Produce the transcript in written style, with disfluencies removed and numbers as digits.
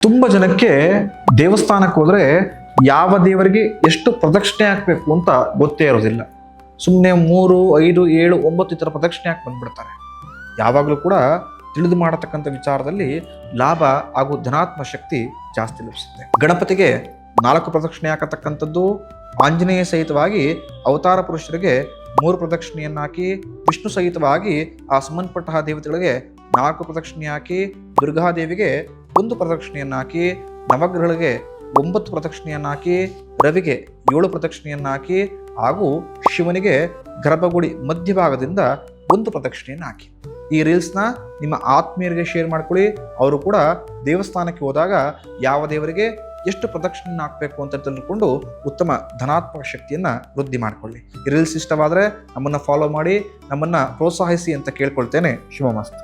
ತುಂಬ ಜನಕ್ಕೆ ದೇವಸ್ಥಾನಕ್ಕೆ ಹೋದರೆ ಯಾವ ದೇವರಿಗೆ ಎಷ್ಟು ಪ್ರದಕ್ಷಿಣೆ ಹಾಕಬೇಕು ಅಂತ ಗೊತ್ತೇ ಇರೋದಿಲ್ಲ. ಸುಮ್ಮನೆ 3, 5, 7, 9 ಈ ಥರ ಪ್ರದಕ್ಷಿಣೆ ಹಾಕಿ ಬಂದ್ಬಿಡ್ತಾರೆ. ಯಾವಾಗಲೂ ಕೂಡ ತಿಳಿದು ಮಾಡತಕ್ಕಂಥ ವಿಚಾರದಲ್ಲಿ ಲಾಭ ಹಾಗೂ ಧನಾತ್ಮ ಶಕ್ತಿ ಜಾಸ್ತಿ ಲಭಿಸುತ್ತೆ. ಗಣಪತಿಗೆ 4 ಪ್ರದಕ್ಷಿಣೆ ಹಾಕತಕ್ಕಂಥದ್ದು, ಆಂಜನೇಯ ಸಹಿತವಾಗಿ ಅವತಾರ ಪುರುಷರಿಗೆ 3 ಪ್ರದಕ್ಷಿಣೆಯನ್ನು ಹಾಕಿ, ವಿಷ್ಣು ಸಹಿತವಾಗಿ ಆ ಸಂಬಂಧಪಟ್ಟ ದೇವತೆಗಳಿಗೆ 4 ಪ್ರದಕ್ಷಿಣೆ ಹಾಕಿ, ದುರ್ಗಾದೇವಿಗೆ 1 ಪ್ರದಕ್ಷಿಣೆಯನ್ನು ಹಾಕಿ, ನವಗ್ರಹಗಳಿಗೆ 9 ಪ್ರದಕ್ಷಿಣೆಯನ್ನು ಹಾಕಿ, ರವಿಗೆ 7 ಪ್ರದಕ್ಷಿಣೆಯನ್ನು ಹಾಕಿ, ಹಾಗೂ ಶಿವನಿಗೆ ಗರ್ಭಗುಡಿ ಮಧ್ಯಭಾಗದಿಂದ 1 ಪ್ರದಕ್ಷಿಣೆಯನ್ನು ಹಾಕಿ. ಈ ರೀಲ್ಸ್ನ ನಿಮ್ಮ ಆತ್ಮೀಯರಿಗೆ ಶೇರ್ ಮಾಡ್ಕೊಳ್ಳಿ. ಅವರು ಕೂಡ ದೇವಸ್ಥಾನಕ್ಕೆ ಹೋದಾಗ ಯಾವ ದೇವರಿಗೆ ಎಷ್ಟು ಪ್ರದಕ್ಷಿಣೆ ಹಾಕಬೇಕು ಅಂತ ತಿಳ್ಕೊಂಡು ಉತ್ತಮ ಧನಾತ್ಮಕ ಶಕ್ತಿಯನ್ನು ವೃದ್ಧಿ ಮಾಡಿಕೊಳ್ಳಿ. ಈ ರೀಲ್ಸ್ ಇಷ್ಟವಾದರೆ ನಮ್ಮನ್ನು ಫಾಲೋ ಮಾಡಿ, ನಮ್ಮನ್ನು ಪ್ರೋತ್ಸಾಹಿಸಿ ಅಂತ ಕೇಳ್ಕೊಳ್ತೇನೆ. ಶುಭಮಸ್ತು.